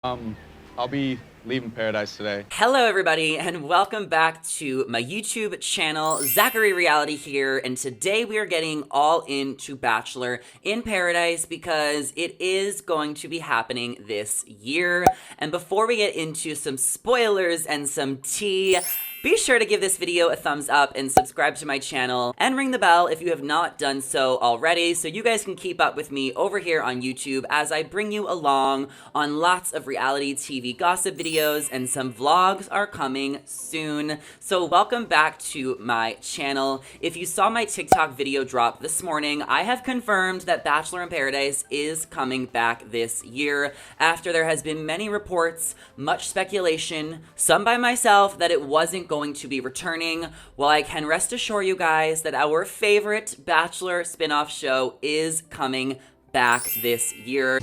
Um, I'll be leaving Paradise today. Hello everybody and welcome back to my YouTube channel. Zachary Reality here, and today we are getting all into Bachelor in Paradise because it is going to be happening this year. And before we get into some spoilers and some tea, be sure to give this video a thumbs up and subscribe to my channel and ring the bell if you have not done so already so you guys can keep up with me over here on YouTube as I bring you along on lots of reality TV gossip videos, and some vlogs are coming soon. So welcome back to my channel. If you saw my TikTok video drop this morning, I have confirmed that Bachelor in Paradise is coming back this year after there has been many reports, much speculation, some by myself, that it wasn't going to be returning. Well, I can rest assure you guys that our favorite Bachelor spin-off show is coming back this year.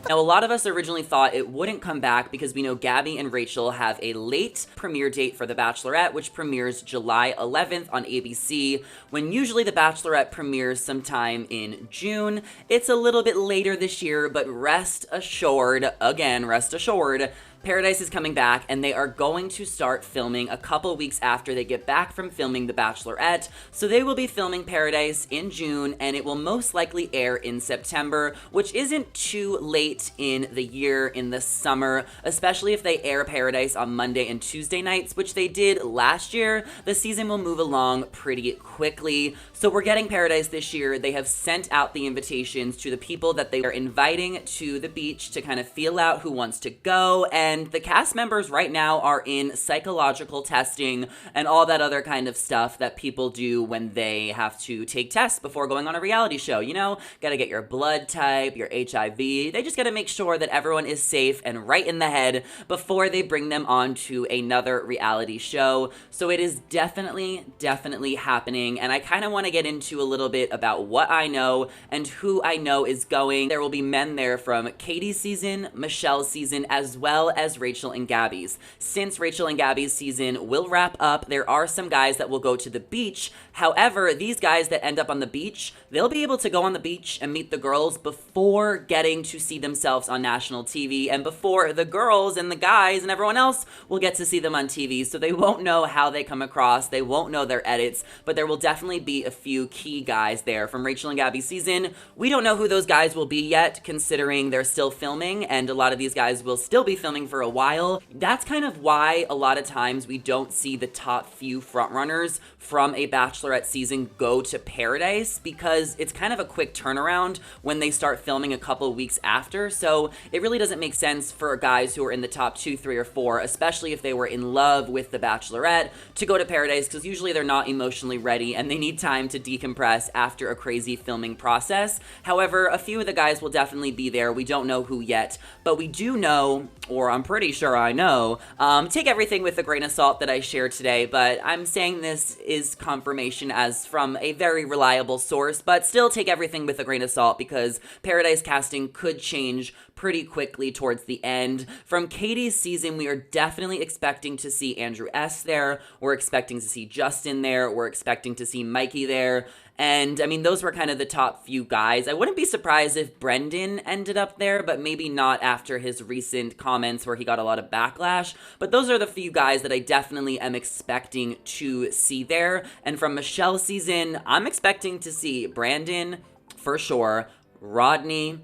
Now, a lot of us originally thought it wouldn't come back because we know Gabby and Rachel have a late premiere date for The Bachelorette, which premieres July 11th on ABC, when usually The Bachelorette premieres sometime in June. It's a little bit later this year, but rest assured, again, rest assured, Paradise is coming back, and they are going to start filming a couple weeks after they get back from filming The Bachelorette. So they will be filming Paradise in June, and it will most likely air in September, which isn't too late in the year, in the summer, especially if they air Paradise on Monday and Tuesday nights, which they did last year. The season will move along pretty quickly. So we're getting Paradise this year. They have sent out the invitations to the people that they are inviting to the beach to kind of feel out who wants to go, and the cast members right now are in psychological testing and all that other kind of stuff that people do when they have to take tests before going on a reality show. You know, gotta get your blood type, your HIV. They just gotta make sure that everyone is safe and right in the head before they bring them on to another reality show. So it is definitely happening, and I kind of want to get into a little bit about what I know and who I know is going. There will be men there from Katie's season, Michelle's season, as well as Rachel and Gabby's. Since Rachel and Gabby's season will wrap up, there are some guys that will go to the beach. However, these guys that end up on the beach, they'll be able to go on the beach and meet the girls before getting to see themselves on national TV, and before the girls and the guys and everyone else will get to see them on TV. So they won't know how they come across, they won't know their edits, but there will definitely be a few key guys there from Rachel and Gabby's season. We don't know who those guys will be yet, considering they're still filming, and a lot of these guys will still be filming for a while. That's kind of why a lot of times we don't see the top few frontrunners from a Bachelorette season go to Paradise, because it's kind of a quick turnaround when they start filming a couple weeks after. So it really doesn't make sense for guys who are in the top 2, 3, or 4, especially if they were in love with the Bachelorette, to go to Paradise, because usually they're not emotionally ready and they need time to decompress after a crazy filming process. However, a few of the guys will definitely be there. We don't know who yet, but we do know, or I'm pretty sure I know, take everything with a grain of salt that I share today, but I'm saying this is confirmation as from a very reliable source, but still take everything with a grain of salt because Paradise casting could change pretty quickly towards the end. From Katie's season, we are definitely expecting to see Andrew S. there. We're expecting to see Justin there. We're expecting to see Mikey there. And I mean, those were kind of the top few guys. I wouldn't be surprised if Brendan ended up there, but maybe not after his recent comments where he got a lot of backlash. But those are the few guys that I definitely am expecting to see there. And from Michelle's season, I'm expecting to see Brandon, for sure, Rodney,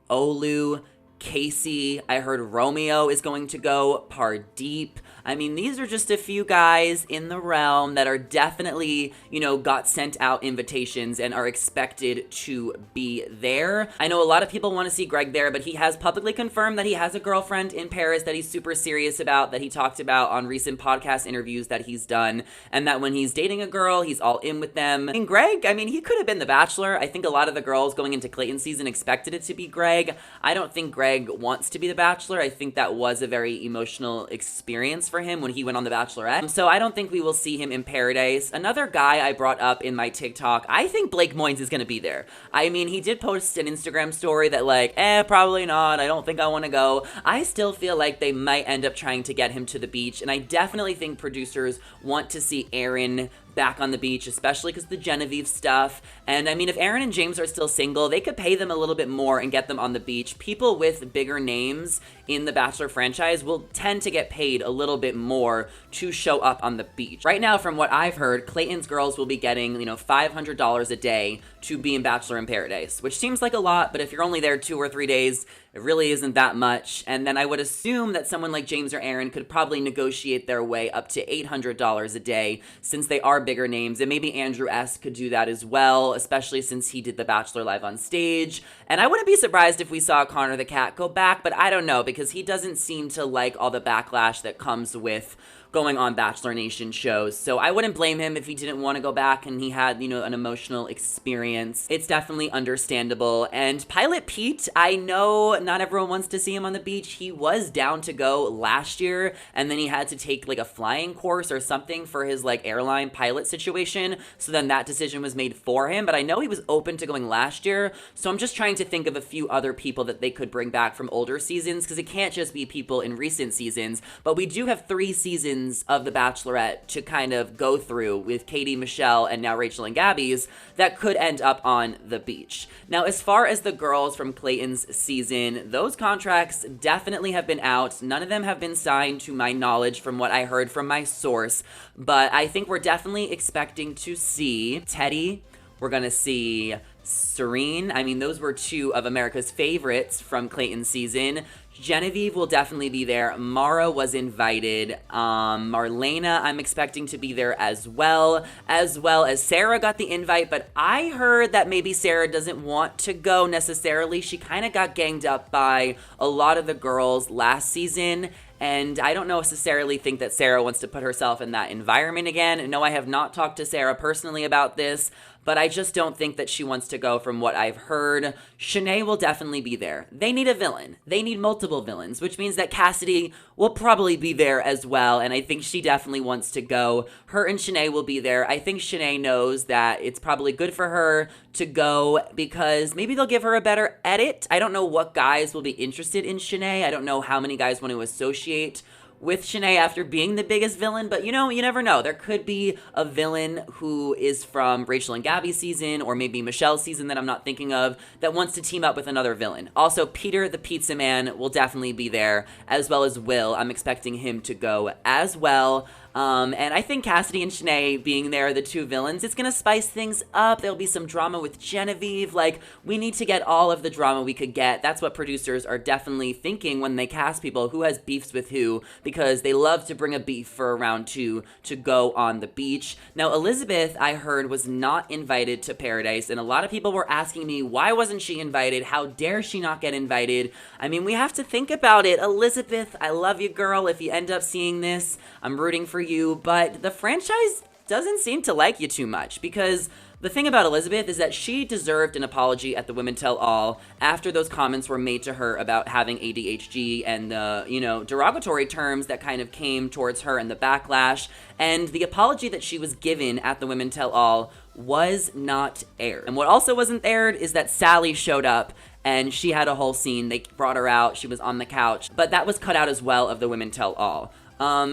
Olu, Casey. I heard Romeo is going to go, Pardeep. I mean, these are just a few guys in the realm that are definitely, you know, got sent out invitations and are expected to be there. I know a lot of people want to see Greg there, but he has publicly confirmed that he has a girlfriend in Paris that he's super serious about, that he talked about on recent podcast interviews that he's done, and that when he's dating a girl, he's all in with them. And Greg, I mean, he could have been the Bachelor. I think a lot of the girls going into Clayton's season expected it to be Greg. I don't think Greg wants to be the Bachelor. I think that was a very emotional experience for him when he went on The Bachelorette. So I don't think we will see him in Paradise. Another guy I brought up in my TikTok, I think Blake Moynes is going to be there. I mean, he did post an Instagram story that like, probably not. I don't think I want to go. I still feel like they might end up trying to get him to the beach, and I definitely think producers want to see Aaron back on the beach, especially because the Genevieve stuff. And I mean, if Aaron and James are still single, they could pay them a little bit more and get them on the beach. People with bigger names in the Bachelor franchise will tend to get paid a little bit more to show up on the beach. Right now, from what I've heard, Clayton's girls will be getting, $500 a day to be in Bachelor in Paradise, which seems like a lot, but if you're only there 2 or 3 days, it really isn't that much. And then I would assume that someone like James or Aaron could probably negotiate their way up to $800 a day since they are bigger names. And maybe Andrew S. could do that as well, especially since he did The Bachelor Live on Stage. And I wouldn't be surprised if we saw Connor the Cat go back, but I don't know because he doesn't seem to like all the backlash that comes with going on Bachelor Nation shows. So I wouldn't blame him if he didn't want to go back and he had, an emotional experience. It's definitely understandable. And Pilot Pete, I know not everyone wants to see him on the beach. He was down to go last year and then he had to take a flying course or something for his airline pilot situation. So then that decision was made for him. But I know he was open to going last year. So I'm just trying to think of a few other people that they could bring back from older seasons because it can't just be people in recent seasons. But we do have 3 seasons of The Bachelorette to kind of go through with Katie, Michelle, and now Rachel and Gabby's that could end up on the beach. Now, as far as the girls from Clayton's season, those contracts definitely have been out. None of them have been signed to my knowledge from what I heard from my source, but I think we're definitely expecting to see Teddy. We're going to see Serene. I mean, those were 2 of America's favorites from Clayton's season. Genevieve will definitely be there. Mara was invited. Marlena, I'm expecting to be there as well as Sarah got the invite, but I heard that maybe Sarah doesn't want to go necessarily. She kind of got ganged up by a lot of the girls last season, and I don't necessarily think that Sarah wants to put herself in that environment again. No, I have not talked to Sarah personally about this, but I just don't think that she wants to go from what I've heard. Shanae will definitely be there. They need a villain. They need multiple villains, which means that Cassidy will probably be there as well, and I think she definitely wants to go. Her and Shanae will be there. I think Shanae knows that it's probably good for her to go because maybe they'll give her a better edit. I don't know what guys will be interested in Shanae. I don't know how many guys want to associate with Shanae after being the biggest villain, but you never know. There could be a villain who is from Rachel and Gabby's season or maybe Michelle's season that I'm not thinking of that wants to team up with another villain. Also, Peter the Pizza Man will definitely be there, as well as Will. I'm expecting him to go as well. And I think Cassidy and Shanae being there, the 2 villains, it's gonna spice things up. There'll be some drama with Genevieve. We need to get all of the drama we could get. That's what producers are definitely thinking when they cast people who has beefs with who, because they love to bring a beef for round 2 to go on the beach. Now, Elizabeth, I heard, was not invited to Paradise, and a lot of people were asking me, why wasn't she invited? How dare she not get invited? I mean, we have to think about it. Elizabeth, I love you, girl. If you end up seeing this, I'm rooting for you, but the franchise doesn't seem to like you too much because the thing about Elizabeth is that she deserved an apology at the Women Tell All after those comments were made to her about having ADHD and the, derogatory terms that kind of came towards her and the backlash. And the apology that she was given at the Women Tell All was not aired. And what also wasn't aired is that Sally showed up and she had a whole scene. They brought her out. She was on the couch, but that was cut out as well of the Women Tell All.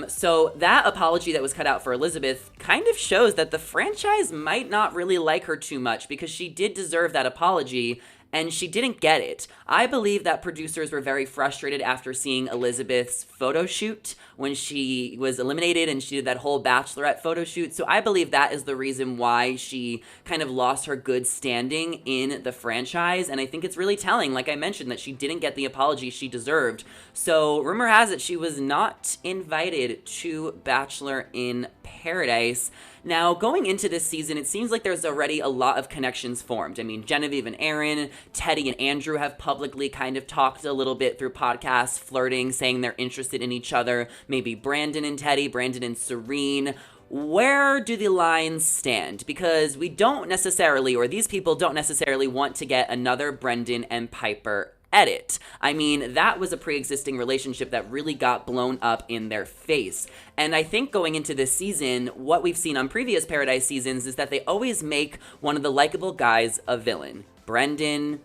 So that apology that was cut out for Elizabeth kind of shows that the franchise might not really like her too much because she did deserve that apology and she didn't get it. I believe that producers were very frustrated after seeing Elizabeth's photo shoot when she was eliminated and she did that whole Bachelorette photo shoot. So I believe that is the reason why she kind of lost her good standing in the franchise. And I think it's really telling, like I mentioned, that she didn't get the apology she deserved. So rumor has it she was not invited to Bachelor in Paradise. Now, going into this season, it seems like there's already a lot of connections formed. I mean, Genevieve and Aaron, Teddy and Andrew have publicly kind of talked a little bit through podcasts, flirting, saying they're interested in each other. Maybe Brandon and Teddy, Brandon and Serene. Where do the lines stand? Because we don't necessarily, or these people don't necessarily want to get another Brendan and Piper edit. I mean, that was a pre-existing relationship that really got blown up in their face. And I think going into this season, what we've seen on previous Paradise seasons is that they always make one of the likable guys a villain. Brendan,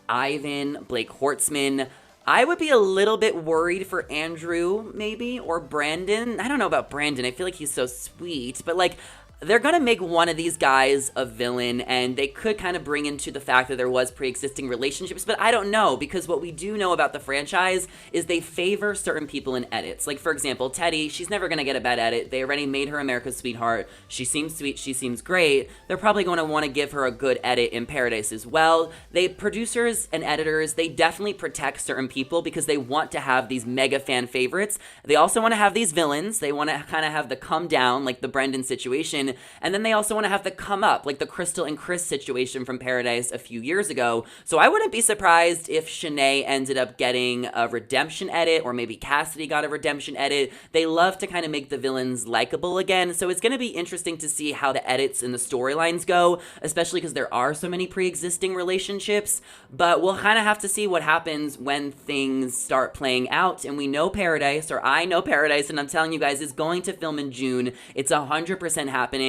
Ivan, Blake Hortzman. I would be a little bit worried for Andrew, maybe, or Brandon. I don't know about Brandon. I feel like he's so sweet, but they're gonna make one of these guys a villain, and they could kind of bring into the fact that there was pre-existing relationships, but I don't know, because what we do know about the franchise is they favor certain people in edits. Like, for example, Teddy, she's never gonna get a bad edit. They already made her America's sweetheart. She seems sweet, she seems great. They're probably gonna wanna give her a good edit in Paradise as well. Producers and editors, they definitely protect certain people because they want to have these mega fan favorites. They also wanna have these villains. They wanna kind of have the come down, like the Brendan situation, and then they also want to have the come up, like the Crystal and Chris situation from Paradise a few years ago. So I wouldn't be surprised if Shanae ended up getting a redemption edit, or maybe Cassidy got a redemption edit. They love to kind of make the villains likable again, so it's going to be interesting to see how the edits and the storylines go, especially because there are so many pre-existing relationships. But we'll kind of have to see what happens when things start playing out, and we know Paradise, or I know Paradise, and I'm telling you guys, is going to film in June. It's 100% happening,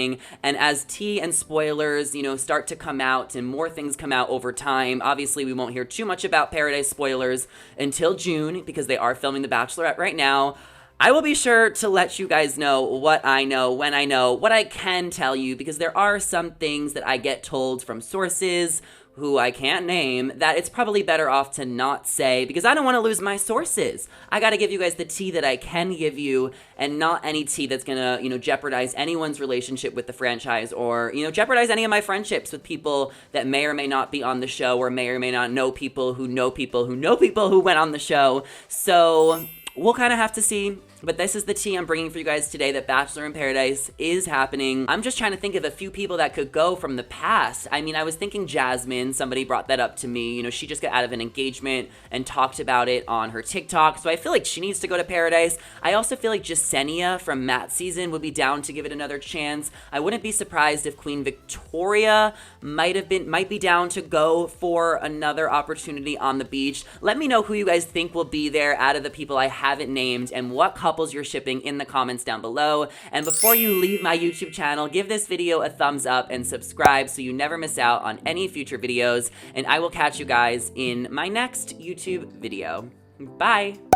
and as tea and spoilers, start to come out and more things come out over time, obviously we won't hear too much about Paradise spoilers until June because they are filming The Bachelorette right now. I will be sure to let you guys know what I know, when I know, what I can tell you, because there are some things that I get told from sources who I can't name, that it's probably better off to not say, because I don't want to lose my sources. I got to give you guys the tea that I can give you, and not any tea that's gonna, jeopardize anyone's relationship with the franchise, or, jeopardize any of my friendships with people that may or may not be on the show, or may or may not know people who know people who know people who went on the show. So we'll kind of have to see. But this is the tea I'm bringing for you guys today, that Bachelor in Paradise is happening. I'm just trying to think of a few people that could go from the past. I mean, I was thinking Jasmine. Somebody brought that up to me. She just got out of an engagement and talked about it on her TikTok. So I feel like she needs to go to Paradise. I also feel like Jasenia from Matt's season would be down to give it another chance. I wouldn't be surprised if Queen Victoria might be down to go for another opportunity on the beach. Let me know who you guys think will be there out of the people I haven't named, and what couples you're shipping in the comments down below. And before you leave my YouTube channel, give this video a thumbs up and subscribe so you never miss out on any future videos. And I will catch you guys in my next YouTube video. Bye!